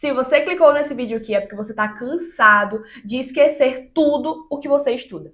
Se você clicou nesse vídeo aqui é porque você está cansado de esquecer tudo o que você estuda.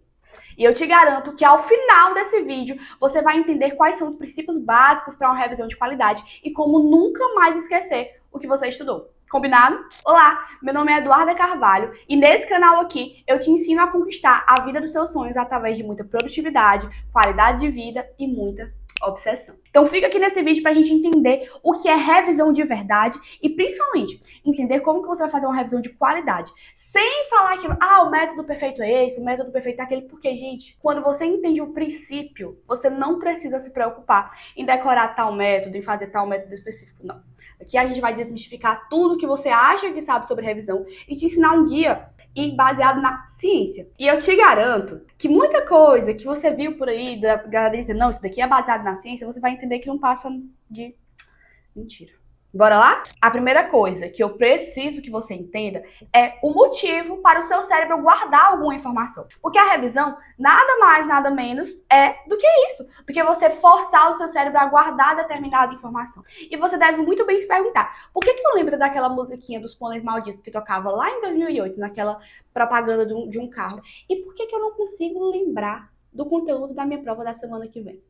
E eu te garanto que ao final desse vídeo você vai entender quais são os princípios básicos para uma revisão de qualidade e como nunca mais esquecer o que você estudou. Combinado? Olá, meu nome é Eduarda Carvalho e nesse canal aqui eu te ensino a conquistar a vida dos seus sonhos através de muita produtividade, qualidade de vida e muita obsessão. Então fica aqui nesse vídeo pra gente entender o que é revisão de verdade e principalmente entender como que você vai fazer uma revisão de qualidade. Sem falar que, o método perfeito é esse, o método perfeito é aquele, porque, gente, quando você entende o princípio, você não precisa se preocupar em decorar tal método, em fazer tal método específico, não. Aqui a gente vai desmistificar tudo que você acha que sabe sobre revisão e te ensinar um guia e baseado na ciência. E eu te garanto que muita coisa que você viu por aí, da galera dizendo, não, isso daqui é baseado na ciência, você vai entender que não passa de mentira. Bora lá? A primeira coisa que eu preciso que você entenda é o motivo para o seu cérebro guardar alguma informação. Porque a revisão, nada mais, nada menos, é do que isso. Do que você forçar o seu cérebro a guardar determinada informação. E você deve muito bem se perguntar, por que eu lembro daquela musiquinha dos pôneis malditos que tocava lá em 2008, naquela propaganda de um carro? E por que eu não consigo lembrar do conteúdo da minha prova da semana que vem?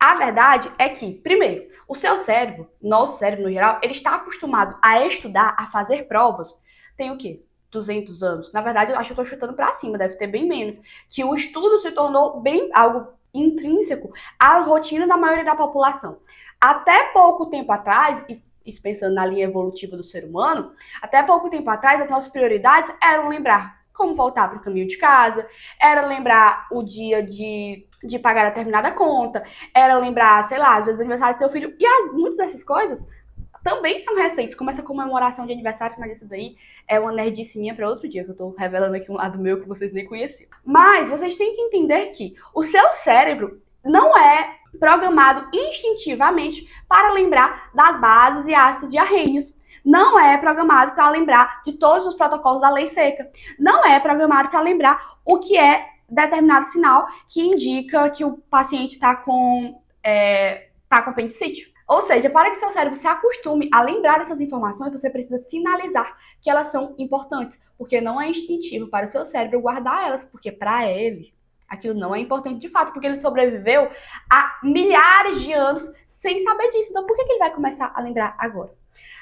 A verdade é que, primeiro, o seu cérebro, nosso cérebro no geral, ele está acostumado a estudar, a fazer provas, tem o quê? 200 anos. Na verdade, eu acho que eu tô chutando pra cima, deve ter bem menos. Que o estudo se tornou bem algo intrínseco à rotina da maioria da população. Até pouco tempo atrás, e isso pensando na linha evolutiva do ser humano, até pouco tempo atrás, as nossas prioridades eram lembrar como voltar para o caminho de casa, era lembrar o dia de pagar determinada conta, era lembrar, sei lá, às vezes o aniversário do seu filho. E muitas dessas coisas também são recentes, como essa comemoração de aniversário, mas isso daí é uma nerdice minha para outro dia, que eu tô revelando aqui um lado meu que vocês nem conheciam. Mas vocês têm que entender que o seu cérebro não é programado instintivamente para lembrar das bases e ácidos de arrênios. Não é programado para lembrar de todos os protocolos da lei seca. Não é programado para lembrar o que é determinado sinal que indica que o paciente está com apendicite. Ou seja, para que seu cérebro se acostume a lembrar dessas informações, você precisa sinalizar que elas são importantes, porque não é instintivo para o seu cérebro guardar elas, porque para ele aquilo não é importante de fato, porque ele sobreviveu a milhares de anos sem saber disso. Então por que ele vai começar a lembrar agora?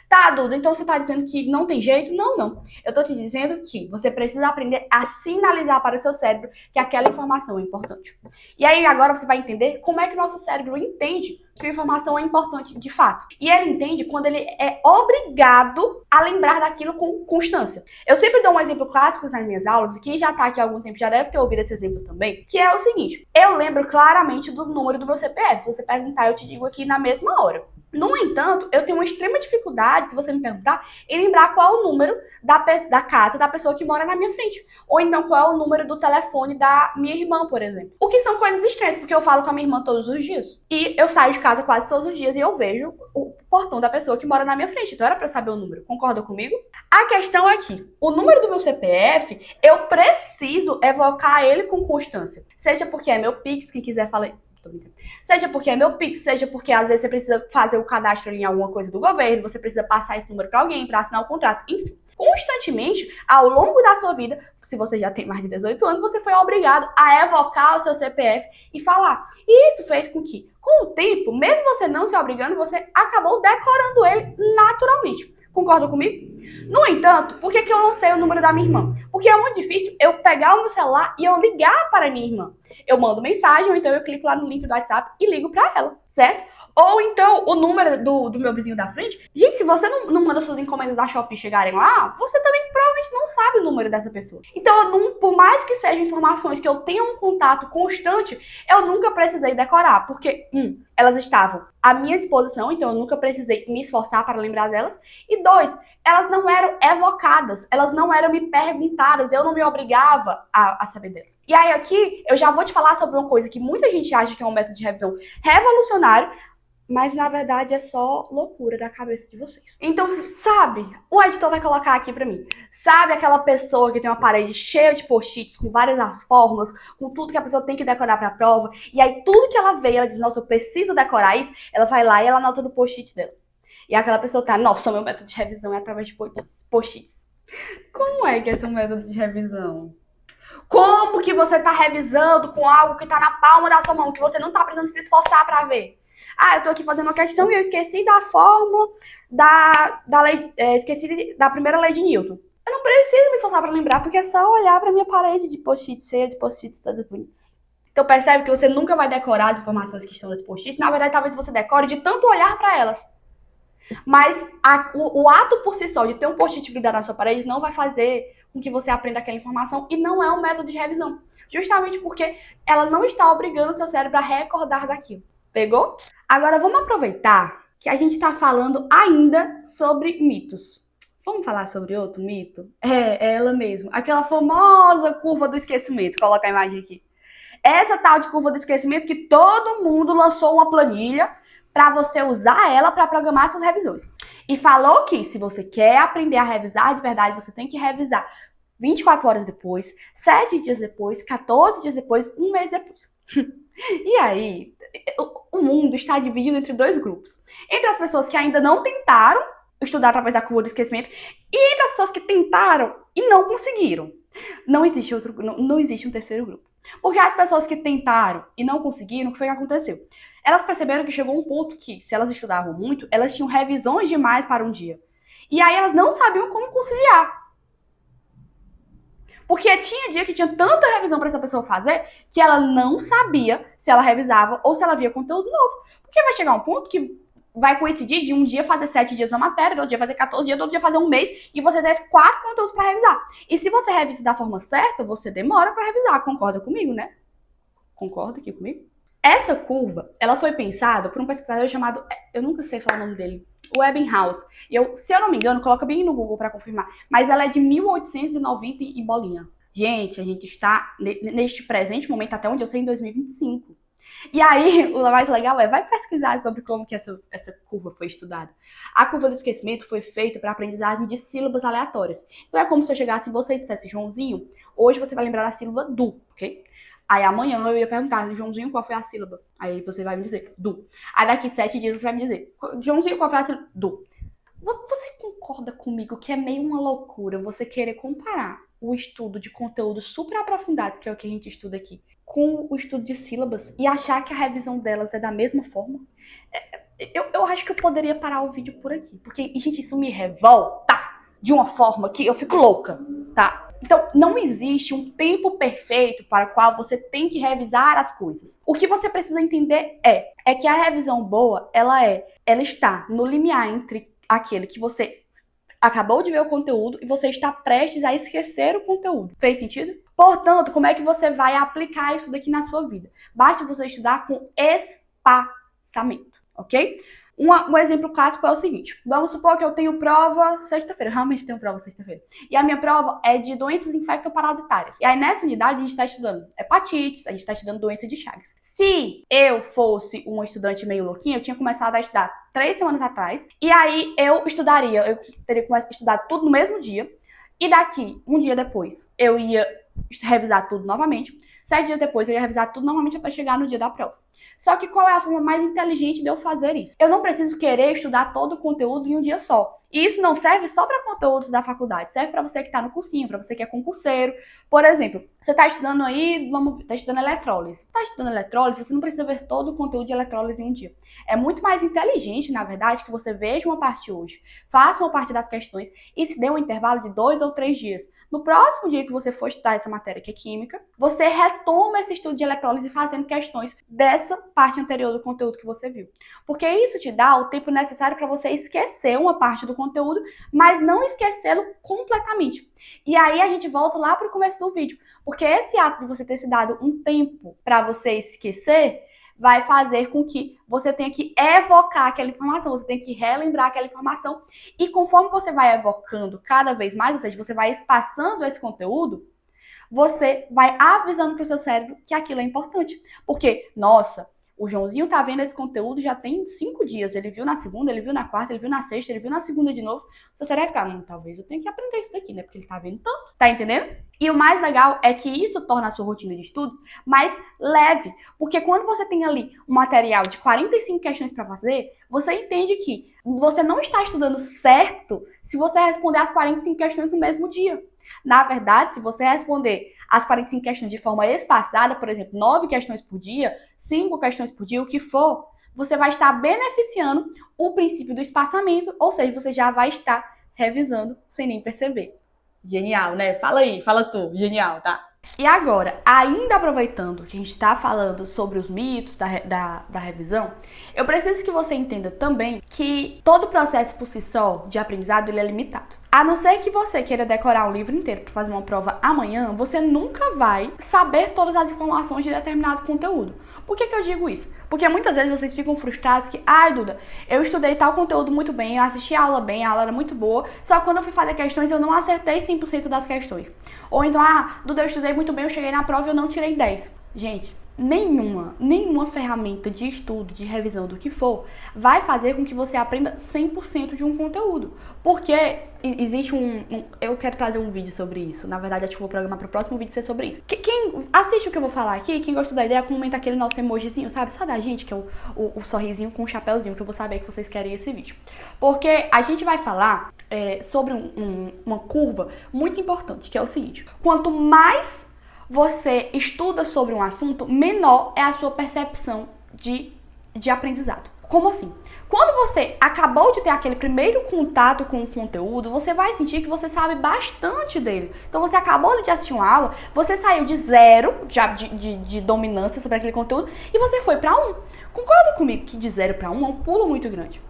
Tá, Duda, então você tá dizendo que não tem jeito? Não, não. Eu tô te dizendo que você precisa aprender a sinalizar para o seu cérebro que aquela informação é importante. E aí agora você vai entender como é que o nosso cérebro entende que a informação é importante de fato. E ele entende quando ele é obrigado a lembrar daquilo com constância. Eu sempre dou um exemplo clássico nas minhas aulas, e quem já tá aqui há algum tempo já deve ter ouvido esse exemplo também, que é o seguinte: eu lembro claramente do número do meu CPF. Se você perguntar, eu te digo aqui na mesma hora. No entanto, eu tenho uma extrema dificuldade, se você me perguntar, em lembrar qual é o número da casa da pessoa que mora na minha frente. Ou então qual é o número do telefone da minha irmã, por exemplo. O que são coisas estranhas, porque eu falo com a minha irmã todos os dias. E eu saio de casa quase todos os dias e eu vejo o portão da pessoa que mora na minha frente. Então era pra eu saber o número. Concorda comigo? A questão é que o número do meu CPF, eu preciso evocar ele com constância. Seja porque é meu Pix, quem quiser falar... Seja porque é meu Pix, seja porque às vezes você precisa fazer o cadastro em alguma coisa do governo, você precisa passar esse número para alguém para assinar o contrato, enfim. Constantemente, ao longo da sua vida, se você já tem mais de 18 anos, você foi obrigado a evocar o seu CPF e falar. E isso fez com que, com o tempo, mesmo você não se obrigando, você acabou decorando ele naturalmente. Concorda comigo? No entanto, por que eu não sei o número da minha irmã? Porque é muito difícil eu pegar o meu celular e eu ligar para a minha irmã. Eu mando mensagem, ou então eu clico lá no link do WhatsApp e ligo para ela, certo? Ou então o número do meu vizinho da frente. Gente, se você não manda suas encomendas da Shopee chegarem lá, você também provavelmente não sabe o número dessa pessoa. Então, por mais que sejam informações que eu tenha um contato constante, eu nunca precisei decorar, porque, elas estavam à minha disposição, então eu nunca precisei me esforçar para lembrar delas. E 2, elas não eram evocadas, elas não eram me perguntadas, eu não me obrigava a saber delas. E aí aqui, eu já vou te falar sobre uma coisa que muita gente acha que é um método de revisão revolucionário, mas na verdade é só loucura da cabeça de vocês. Então, sabe, o editor vai colocar aqui pra mim, sabe aquela pessoa que tem uma parede cheia de post-its com várias as fórmulas, com tudo que a pessoa tem que decorar pra prova, e aí tudo que ela vê, ela diz, nossa, eu preciso decorar isso, ela vai lá e ela anota no post-it dela. E aquela pessoa tá, nossa, meu método de revisão é através de post-its. Como é que é seu método de revisão? Como que você tá revisando com algo que tá na palma da sua mão, que você não tá precisando se esforçar pra ver? Ah, eu tô aqui fazendo uma questão e eu esqueci da fórmula da lei, esqueci da primeira lei de Newton. Eu não preciso me esforçar pra lembrar, porque é só olhar pra minha parede de post-it cheia de post-its todos bonitos. Então percebe que você nunca vai decorar as informações que estão nos post-its. Na verdade, talvez você decore de tanto olhar pra elas. Mas o ato por si só de ter um post-it grudado na sua parede não vai fazer com que você aprenda aquela informação e não é um método de revisão. Justamente porque ela não está obrigando o seu cérebro a recordar daquilo. Pegou? Agora vamos aproveitar que a gente está falando ainda sobre mitos. Vamos falar sobre outro mito? É ela mesma. Aquela famosa curva do esquecimento. Coloca a imagem aqui. Essa tal de curva do esquecimento que todo mundo lançou uma planilha para você usar ela para programar suas revisões. E falou que se você quer aprender a revisar de verdade, você tem que revisar 24 horas depois, 7 dias depois, 14 dias depois, um mês depois. E aí, o mundo está dividido entre dois grupos. Entre as pessoas que ainda não tentaram estudar através da curva do esquecimento e entre as pessoas que tentaram e não conseguiram. Não existe um terceiro grupo. Porque as pessoas que tentaram e não conseguiram, o que foi que aconteceu? Elas perceberam que chegou um ponto que, se elas estudavam muito, elas tinham revisões demais para um dia. E aí elas não sabiam como conciliar. Porque tinha dia que tinha tanta revisão para essa pessoa fazer que ela não sabia se ela revisava ou se ela via conteúdo novo. Porque vai chegar um ponto que vai coincidir de um dia fazer 7 dias na matéria, do outro dia fazer 14 dias, do outro dia fazer um mês, e você ter 4 conteúdos para revisar. E se você revisa da forma certa, você demora para revisar. Concorda comigo, né? Concorda aqui comigo? Essa curva, ela foi pensada por um pesquisador chamado, eu nunca sei falar o nome dele, Ebbinghaus. Se eu não me engano, coloca bem no Google para confirmar, mas ela é de 1890 e bolinha. Gente, a gente está neste presente momento, até onde eu sei, em 2025. E aí, o mais legal vai pesquisar sobre como que essa curva foi estudada. A curva do esquecimento foi feita para aprendizagem de sílabas aleatórias. Então é como se eu chegasse e você dissesse, Joãozinho, hoje você vai lembrar da sílaba do, ok? Aí amanhã eu ia perguntar, Joãozinho, qual foi a sílaba? Aí você vai me dizer, do. Aí daqui 7 dias você vai me dizer, Joãozinho, qual foi a sílaba? Do. Você concorda comigo que é meio uma loucura você querer comparar o estudo de conteúdos super aprofundados, que é o que a gente estuda aqui, com o estudo de sílabas e achar que a revisão delas é da mesma forma? Eu acho que eu poderia parar o vídeo por aqui, porque, gente, isso me revolta de uma forma que eu fico louca, tá? Então, não existe um tempo perfeito para o qual você tem que revisar as coisas. O que você precisa entender é que a revisão boa, ela está no limiar entre aquele que você acabou de ver o conteúdo e você está prestes a esquecer o conteúdo. Fez sentido? Portanto, como é que você vai aplicar isso daqui na sua vida? Basta você estudar com espaçamento, ok? Um exemplo clássico é o seguinte, vamos supor que eu tenho prova sexta-feira, realmente tenho prova sexta-feira, e a minha prova é de doenças infectoparasitárias. E aí nessa unidade a gente está estudando hepatites, a gente está estudando doença de Chagas. Se eu fosse uma estudante meio louquinha, eu tinha começado a estudar 3 semanas atrás, e aí eu teria começado a estudar tudo no mesmo dia, e daqui, um dia depois, eu ia revisar tudo novamente, 7 dias depois eu ia revisar tudo novamente até chegar no dia da prova. Só que qual é a forma mais inteligente de eu fazer isso? Eu não preciso querer estudar todo o conteúdo em um dia só. E isso não serve só para conteúdos da faculdade, serve para você que está no cursinho, para você que é concurseiro. Por exemplo, você está estudando aí, está estudando eletrólise. Está estudando eletrólise, você não precisa ver todo o conteúdo de eletrólise em um dia. É muito mais inteligente, na verdade, que você veja uma parte hoje, faça uma parte das questões e se dê um intervalo de 2 ou 3 dias. No próximo dia que você for estudar essa matéria que é química, você retoma esse estudo de eletrólise fazendo questões dessa parte anterior do conteúdo que você viu. Porque isso te dá o tempo necessário para você esquecer uma parte do conteúdo, mas não esquecê-lo completamente. E aí a gente volta lá para o começo do vídeo. Porque esse ato de você ter se dado um tempo para você esquecer vai fazer com que você tenha que evocar aquela informação, você tem que relembrar aquela informação. E conforme você vai evocando cada vez mais, ou seja, você vai espaçando esse conteúdo, você vai avisando para o seu cérebro que aquilo é importante. Porque, nossa, O Joãozinho tá vendo esse conteúdo já tem 5 dias. Ele viu na segunda, ele viu na quarta, ele viu na sexta, ele viu na segunda de novo. Seu cérebro vai ficar, talvez eu tenha que aprender isso daqui, né? Porque ele tá vendo tanto. Tá entendendo? E o mais legal é que isso torna a sua rotina de estudos mais leve. Porque quando você tem ali um material de 45 questões para fazer, você entende que você não está estudando certo se você responder as 45 questões no mesmo dia. Na verdade, se você responder as 45 questões de forma espaçada, por exemplo, 9 questões por dia, 5 questões por dia, o que for, você vai estar beneficiando o princípio do espaçamento, ou seja, você já vai estar revisando sem nem perceber. Genial, né? Fala aí, fala tu. Genial, tá? E agora, ainda aproveitando que a gente está falando sobre os mitos da revisão, eu preciso que você entenda também que todo processo por si só de aprendizado ele é limitado. A não ser que você queira decorar um livro inteiro para fazer uma prova amanhã, você nunca vai saber todas as informações de determinado conteúdo. Por que eu digo isso? Porque muitas vezes vocês ficam frustrados que, ai, Duda, eu estudei tal conteúdo muito bem, eu assisti a aula bem, a aula era muito boa, só que quando eu fui fazer questões eu não acertei 100% das questões. Ou então, Duda, eu estudei muito bem, eu cheguei na prova e eu não tirei 10. Gente, nenhuma ferramenta de estudo, de revisão, do que for, vai fazer com que você aprenda 100% de um conteúdo. Porque existe eu quero trazer um vídeo sobre isso. Na verdade, acho que vou programar para o próximo vídeo ser sobre isso. Quem assiste o que eu vou falar aqui, quem gostou da ideia, comenta aquele nosso emojizinho, sabe? Só da gente, que é o sorrisinho com o chapéuzinho, que eu vou saber que vocês querem esse vídeo. Porque a gente vai falar sobre uma curva muito importante, que é o seguinte. Quanto mais você estuda sobre um assunto, menor é a sua percepção de aprendizado. Como assim? Quando você acabou de ter aquele primeiro contato com o conteúdo, você vai sentir que você sabe bastante dele. Então você acabou de assistir uma aula, você saiu de 0 de dominância sobre aquele conteúdo e você foi para 1. Concorda comigo que de 0 para 1 é um pulo muito grande?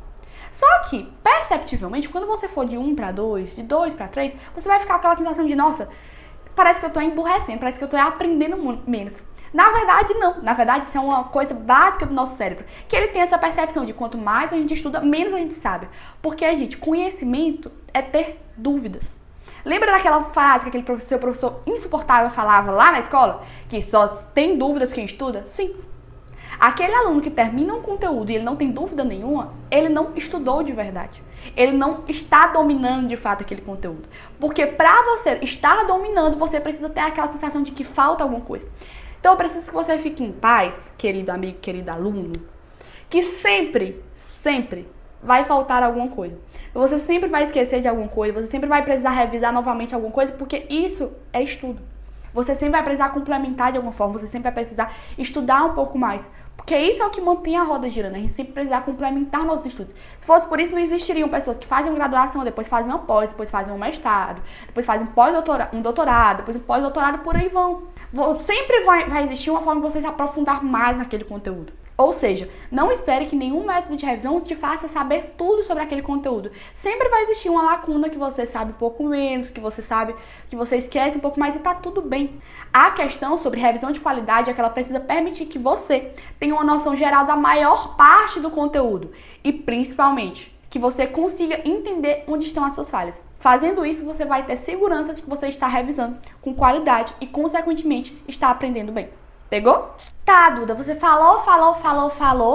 Só que, perceptivelmente, quando você for de 1 para 2, de 2 para 3, você vai ficar com aquela sensação de, nossa, parece que eu tô emburrecendo, parece que eu tô aprendendo menos. Na verdade, não. Na verdade, isso é uma coisa básica do nosso cérebro. Que ele tem essa percepção de quanto mais a gente estuda, menos a gente sabe. Porque, gente, conhecimento é ter dúvidas. Lembra daquela frase que aquele seu professor insuportável falava lá na escola? Que só tem dúvidas quem estuda? Sim. Aquele aluno que termina um conteúdo e ele não tem dúvida nenhuma, ele não estudou de verdade. Ele não está dominando de fato aquele conteúdo. Porque para você estar dominando, você precisa ter aquela sensação de que falta alguma coisa. Então eu preciso que você fique em paz, querido amigo, querido aluno, que sempre vai faltar alguma coisa. Você sempre vai esquecer de alguma coisa, você sempre vai precisar revisar novamente alguma coisa, porque isso é estudo. Você sempre vai precisar complementar de alguma forma, você sempre vai precisar estudar um pouco mais. Porque isso é o que mantém a roda girando, a gente sempre precisa complementar nossos estudos. Se fosse por isso, não existiriam pessoas que fazem graduação, depois fazem uma pós, depois fazem um mestrado, depois fazem um doutorado, depois um pós-doutorado, por aí vão. Sempre vai existir uma forma de você se aprofundar mais naquele conteúdo. Ou seja, não espere que nenhum método de revisão te faça saber tudo sobre aquele conteúdo. Sempre vai existir uma lacuna que você sabe um pouco menos, que você sabe, que você esquece um pouco mais e tá tudo bem. A questão sobre revisão de qualidade é que ela precisa permitir que você tenha uma noção geral da maior parte do conteúdo e principalmente que você consiga entender onde estão as suas falhas. Fazendo isso, você vai ter segurança de que você está revisando com qualidade e, consequentemente, está aprendendo bem. Pegou? Tá, Duda, você falou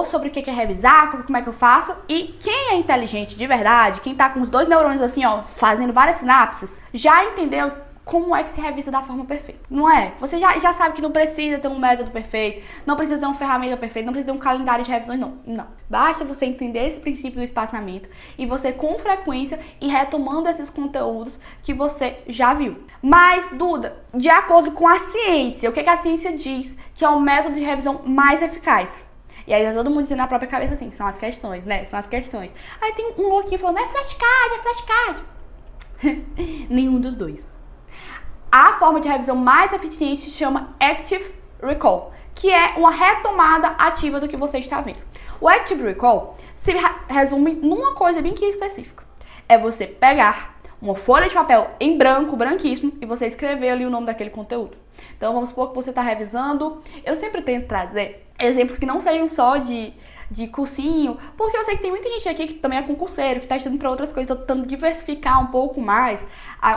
sobre o que é revisar, como é que eu faço. E quem é inteligente de verdade, quem tá com os 2 neurônios assim, ó, fazendo várias sinapses, já entendeu como é que se revisa da forma perfeita, não é? Você já sabe que não precisa ter um método perfeito, não precisa ter uma ferramenta perfeita, não precisa ter um calendário de revisões, não. Basta você entender esse princípio do espaçamento e você, com frequência, ir retomando esses conteúdos que você já viu. Mas, Duda, de acordo com a ciência, o que a ciência diz que é o método de revisão mais eficaz? E aí tá todo mundo dizendo na própria cabeça assim, são as questões, né? São as questões. Aí tem um louquinho falando, é flashcard. Nenhum dos dois. A forma de revisão mais eficiente se chama Active Recall, que é uma retomada ativa do que você está vendo. O Active Recall se resume numa coisa bem que específica. É você pegar uma folha de papel em branco, branquíssimo, e você escrever ali o nome daquele conteúdo. Então vamos supor que você está revisando. Eu sempre tento trazer exemplos que não sejam só de de cursinho, porque eu sei que tem muita gente aqui que também é concurseiro, que tá estudando para outras coisas, tô tentando diversificar um pouco mais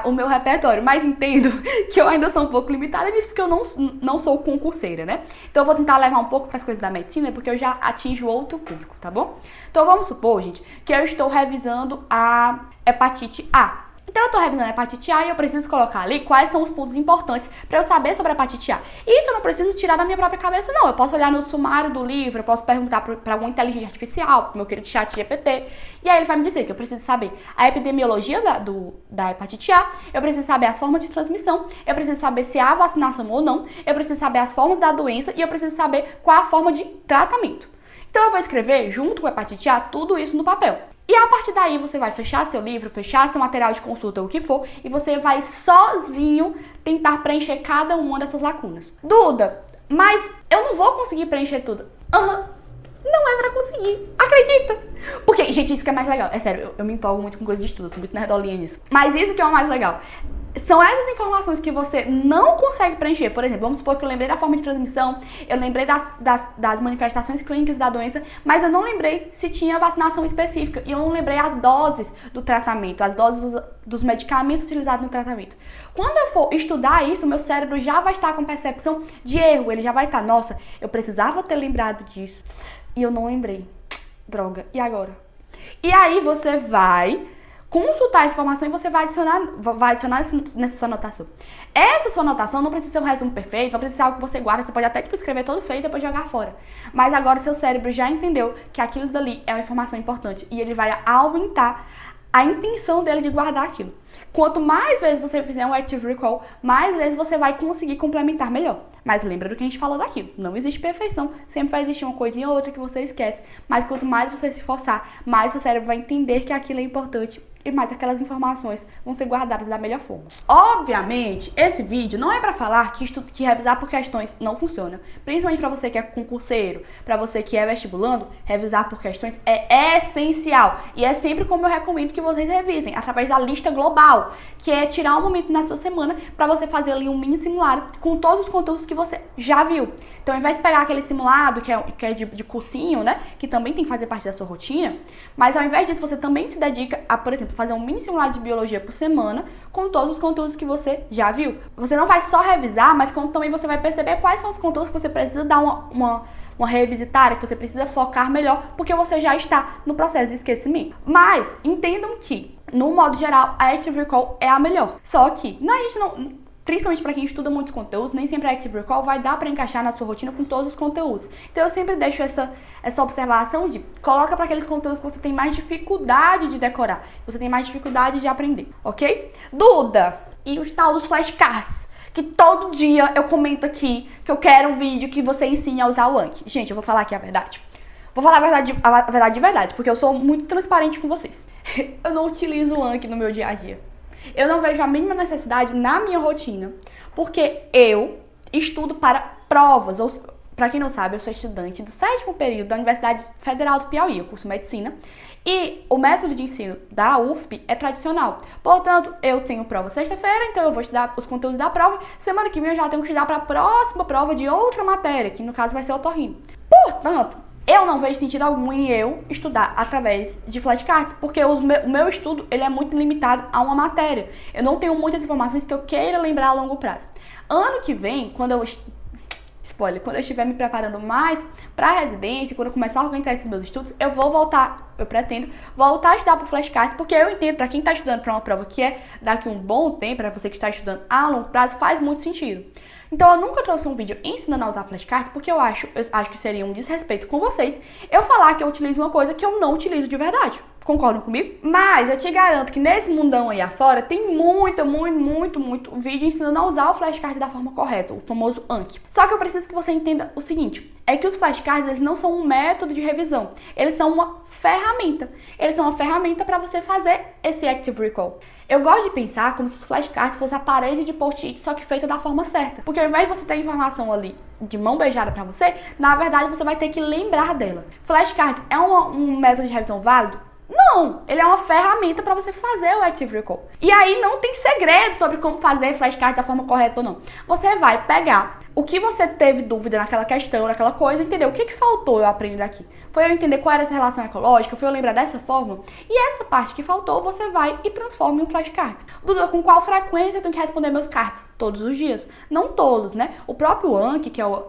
o meu repertório, mas entendo que eu ainda sou um pouco limitada nisso, porque eu não sou concurseira, né? Então eu vou tentar levar um pouco para as coisas da medicina, porque eu já atinjo outro público, tá bom? Então vamos supor, gente, que eu estou revisando a hepatite A. Então eu tô revisando a hepatite A e eu preciso colocar ali quais são os pontos importantes para eu saber sobre a hepatite A. Isso eu não preciso tirar da minha própria cabeça, não. Eu posso olhar no sumário do livro, eu posso perguntar para alguma inteligência artificial, pro meu querido chat GPT, e aí ele vai me dizer que eu preciso saber a epidemiologia da hepatite A, eu preciso saber as formas de transmissão, eu preciso saber se há vacinação ou não, eu preciso saber as formas da doença e eu preciso saber qual a forma de tratamento. Então eu vou escrever, junto com a hepatite A, tudo isso no papel. E a partir daí você vai fechar seu livro, fechar seu material de consulta ou o que for, e você vai sozinho tentar preencher cada uma dessas lacunas. Duda, mas eu não vou conseguir preencher tudo. Não é pra conseguir. Acredita? Porque, gente, isso que é mais legal. É sério, eu me empolgo muito com coisa de estudo, eu sou muito nerdolinha nisso. Mas isso que é o mais legal. São essas informações que você não consegue preencher. Por exemplo, vamos supor que eu lembrei da forma de transmissão, eu lembrei das manifestações clínicas da doença, mas eu não lembrei se tinha vacinação específica. E eu não lembrei as doses do tratamento, as doses dos medicamentos utilizados no tratamento. Quando eu for estudar isso, meu cérebro já vai estar com percepção de erro. Ele já vai estar, nossa, eu precisava ter lembrado disso e eu não lembrei. Droga, e agora? E aí você vai consultar essa informação e você vai adicionar nessa sua anotação. Essa sua anotação não precisa ser um resumo perfeito, não precisa ser algo que você guarda, você pode até escrever todo feio e depois jogar fora. Mas agora seu cérebro já entendeu que aquilo dali é uma informação importante e ele vai aumentar a intenção dele de guardar aquilo. Quanto mais vezes você fizer um Active Recall, mais vezes você vai conseguir complementar melhor. Mas lembra do que a gente falou daquilo. Não existe perfeição, sempre vai existir uma coisinha ou outra que você esquece. Mas quanto mais você se esforçar, mais seu cérebro vai entender que aquilo é importante e mais aquelas informações vão ser guardadas da melhor forma. Obviamente, esse vídeo não é para falar que revisar por questões não funciona. Principalmente para você que é concurseiro, para você que é vestibulando, revisar por questões é essencial. E é sempre como eu recomendo que vocês revisem, através da lista global, que é tirar um momento na sua semana para você fazer ali um mini simulado com todos os conteúdos que você já viu. Então, ao invés de pegar aquele simulado que é de cursinho, né, que também tem que fazer parte da sua rotina, mas ao invés disso, você também se dedica a, por exemplo, fazer um mini simulado de biologia por semana com todos os conteúdos que você já viu. Você não vai só revisar, mas como também você vai perceber quais são os conteúdos que você precisa dar uma revisitada, que você precisa focar melhor, porque você já está no processo de esquecimento. Mas entendam que, no modo geral, a Active Recall é a melhor. Só que, a gente não... Principalmente para quem estuda muitos conteúdos, nem sempre a Active Recall vai dar para encaixar na sua rotina com todos os conteúdos. Então eu sempre deixo essa observação de coloca para aqueles conteúdos que você tem mais dificuldade de decorar, que você tem mais dificuldade de aprender, ok? Duda, e os tal dos flashcards? Que todo dia eu comento aqui que eu quero um vídeo que você ensine a usar o Anki. Gente, eu vou falar aqui a verdade. Vou falar a verdade de verdade, porque eu sou muito transparente com vocês. Eu não utilizo o Anki no meu dia a dia. Eu não vejo a mínima necessidade na minha rotina, porque eu estudo para provas. Ou, para quem não sabe, eu sou estudante do 7º período da Universidade Federal do Piauí, eu curso medicina, e o método de ensino da UFP é tradicional. Portanto, eu tenho prova sexta-feira, então eu vou estudar os conteúdos da prova. Semana que vem eu já tenho que estudar para a próxima prova de outra matéria, que no caso vai ser otorrino. Portanto, eu não vejo sentido algum em eu estudar através de flashcards, porque o meu estudo ele é muito limitado a uma matéria. Eu não tenho muitas informações que eu queira lembrar a longo prazo. Ano que vem, quando eu estiver me preparando mais para a residência, quando eu começar a organizar esses meus estudos, eu pretendo voltar a estudar por flashcards, porque eu entendo, para quem está estudando para uma prova que é daqui a um bom tempo, para você que está estudando a longo prazo, faz muito sentido. Então eu nunca trouxe um vídeo ensinando a usar flashcards, porque eu acho que seria um desrespeito com vocês eu falar que eu utilizo uma coisa que eu não utilizo de verdade. Concordam comigo? Mas eu te garanto que nesse mundão aí afora tem muito vídeo ensinando a usar o flashcard da forma correta, o famoso Anki. Só que eu preciso que você entenda o seguinte, é que os flashcards eles não são um método de revisão, eles são uma ferramenta. Eles são uma ferramenta para você fazer esse Active Recall. Eu gosto de pensar como se os flashcards fossem a parede de post-it, só que feita da forma certa. Porque ao invés de você ter informação ali de mão beijada pra você, na verdade você vai ter que lembrar dela. Flashcards é um método de revisão válido? Não! Ele é uma ferramenta para você fazer o Active Recall. E aí não tem segredo sobre como fazer flashcards da forma correta ou não. Você vai pegar o que você teve dúvida naquela questão, naquela coisa, entendeu? O que faltou eu aprender daqui? Foi eu entender qual era essa relação ecológica, foi eu lembrar dessa forma? E essa parte que faltou, você vai e transforma em um flashcards. Duda, com qual frequência eu tenho que responder meus cards? Todos os dias. Não todos, né? O próprio Anki, que é o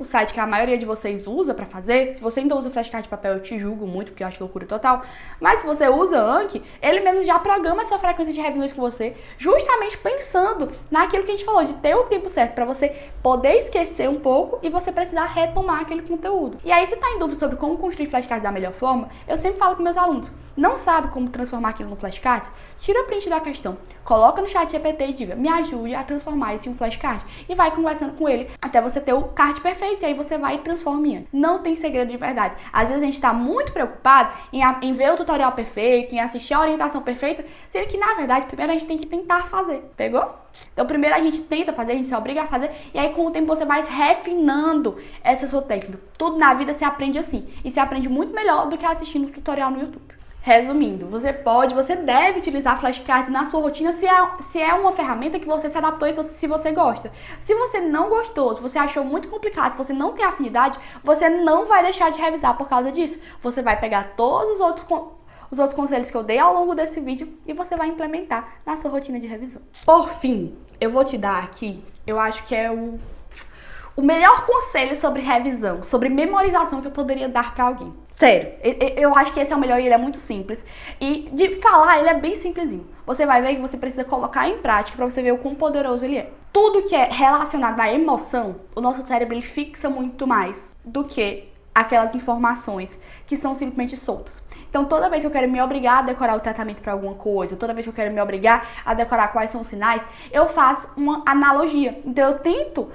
site que a maioria de vocês usa pra fazer, se você ainda usa flashcard de papel, eu te julgo muito, porque eu acho loucura total, mas se você usa Anki, ele mesmo já programa essa frequência de revisões com você, justamente pensando naquilo que a gente falou, de ter o tempo certo pra você poder esquecer um pouco e você precisar retomar aquele conteúdo. E aí, se tá em dúvida sobre como construir flashcards da melhor forma, eu sempre falo com meus alunos, não sabe como transformar aquilo no flashcard? Tira print da questão, coloca no chat GPT e diga, me ajude a transformar isso em um flashcard. E vai conversando com ele até você ter o card perfeito, e aí você vai e transforma em. Não tem segredo de verdade. Às vezes a gente tá muito preocupado em ver o tutorial perfeito, em assistir a orientação perfeita, sendo que na verdade primeiro a gente tem que tentar fazer, pegou? Então primeiro a gente tenta fazer, a gente se obriga a fazer, e aí com o tempo você vai refinando essa sua técnica. Tudo na vida se aprende assim, e se aprende muito melhor do que assistindo um tutorial no YouTube. Resumindo, você deve utilizar flashcards na sua rotina se é uma ferramenta que você se adaptou e se você gosta. Se você não gostou, se você achou muito complicado, se você não tem afinidade, você não vai deixar de revisar por causa disso. Você vai pegar todos os outros conselhos que eu dei ao longo desse vídeo e você vai implementar na sua rotina de revisão. Por fim, eu vou te dar aqui, eu acho que é o melhor conselho sobre revisão, sobre memorização que eu poderia dar pra alguém. Sério, eu acho que esse é o melhor e ele é muito simples. E de falar, ele é bem simplesinho. Você vai ver que você precisa colocar em prática pra você ver o quão poderoso ele é. Tudo que é relacionado à emoção, o nosso cérebro ele fixa muito mais do que aquelas informações que são simplesmente soltas. Então, toda vez que eu quero me obrigar a decorar o tratamento para alguma coisa, toda vez que eu quero me obrigar a decorar quais são os sinais, eu faço uma analogia. Então, eu tento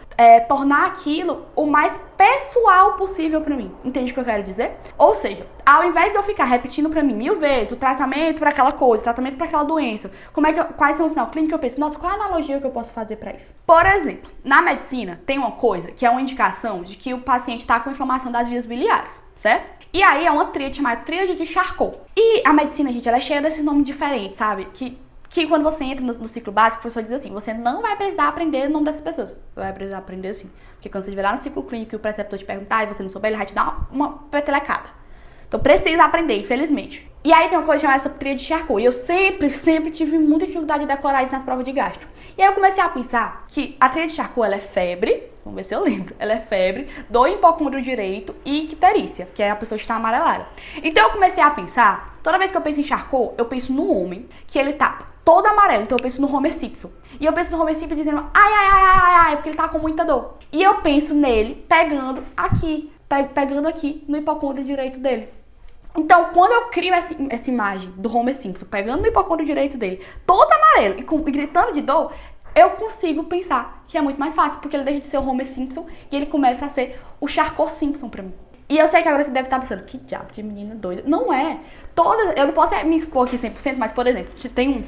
tornar aquilo o mais pessoal possível para mim. Entende o que eu quero dizer? Ou seja, ao invés de eu ficar repetindo para mim 1000 vezes o tratamento para aquela coisa, o tratamento para aquela doença, quais são os sinais clínicos, eu penso, nossa, qual é a analogia que eu posso fazer para isso? Por exemplo, na medicina, tem uma coisa que é uma indicação de que o paciente está com inflamação das vias biliares, certo? E aí é uma tríade chamada tríade de Charcot. E a medicina, gente, ela é cheia desses nomes diferentes, sabe? Que quando você entra no ciclo básico, o professor diz assim, você não vai precisar aprender o nome dessas pessoas. Você vai precisar aprender sim. Porque quando você estiver lá no ciclo clínico e o preceptor te perguntar e você não souber, ele vai te dar uma petelecada. Então precisa aprender, infelizmente. E aí tem uma coisa chamada essa tríade de Charcot. E eu sempre tive muita dificuldade de decorar isso nas provas de gastro. E aí eu comecei a pensar que a tríade de Charcot, ela é febre, vamos ver se eu lembro, ela é febre, dor em hipocôndrio direito e icterícia, que é a pessoa que está amarelada. Então eu comecei a pensar, toda vez que eu penso em Charcot, eu penso no homem, que ele tá todo amarelo, então eu penso no Homer Simpson. E eu penso no Homer Simpson dizendo, ai, porque ele tá com muita dor. E eu penso nele pegando aqui no hipocôndrio direito dele. Então, quando eu crio essa imagem do Homer Simpson pegando no hipocôndrio direito dele, todo amarelo e gritando de dor, eu consigo pensar que é muito mais fácil, porque ele deixa de ser o Homer Simpson e ele começa a ser o Charcot Simpson pra mim. E eu sei que agora você deve estar pensando, que diabo de menina doida. Não é. Eu não posso me expor aqui 100%, mas, por exemplo, tem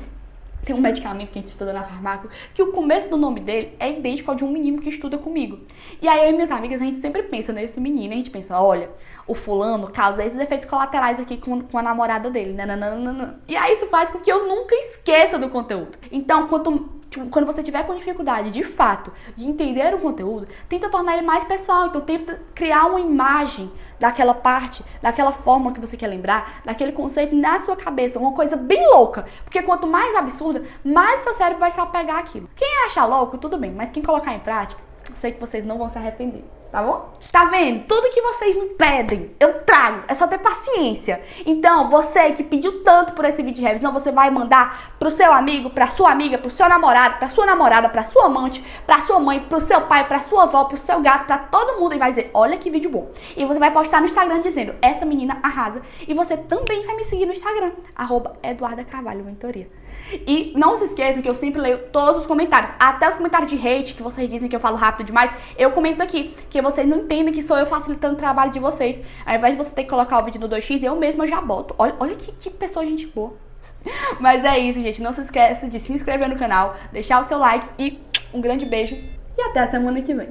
um medicamento que a gente estuda na farmácia, que o começo do nome dele é idêntico ao de um menino que estuda comigo. E aí eu e minhas amigas, a gente sempre pensa nesse menino, a gente pensa, olha, o fulano causa esses efeitos colaterais aqui com a namorada dele, nananana. E aí isso faz com que eu nunca esqueça do conteúdo. Então, quando você tiver com dificuldade, de fato, de entender o conteúdo, tenta tornar ele mais pessoal. Então, tenta criar uma imagem daquela parte, daquela forma que você quer lembrar, daquele conceito na sua cabeça, uma coisa bem louca. Porque quanto mais absurda, mais seu cérebro vai se apegar àquilo. Quem acha louco, tudo bem, mas quem colocar em prática, eu sei que vocês não vão se arrepender. Tá bom? Tá vendo? Tudo que vocês me pedem, eu trago. É só ter paciência. Então, você que pediu tanto por esse vídeo de revisão, você vai mandar pro seu amigo, pra sua amiga, pro seu namorado, pra sua namorada, pra sua amante, pra sua mãe, pro seu pai, pra sua avó, pro seu gato, pra todo mundo. E vai dizer, olha que vídeo bom. E você vai postar no Instagram dizendo, essa menina arrasa. E você também vai me seguir no Instagram, @EduardaCarvalhoMentoria. E não se esqueçam que eu sempre leio todos os comentários, até os comentários de hate que vocês dizem que eu falo rápido demais, eu comento aqui, que vocês não entendem que sou eu facilitando o trabalho de vocês. Ao invés de você ter que colocar o vídeo no 2x, eu mesma já boto. Olha que pessoa gente boa. Mas é isso, gente. Não se esqueça de se inscrever no canal, deixar o seu like e um grande beijo e até a semana que vem.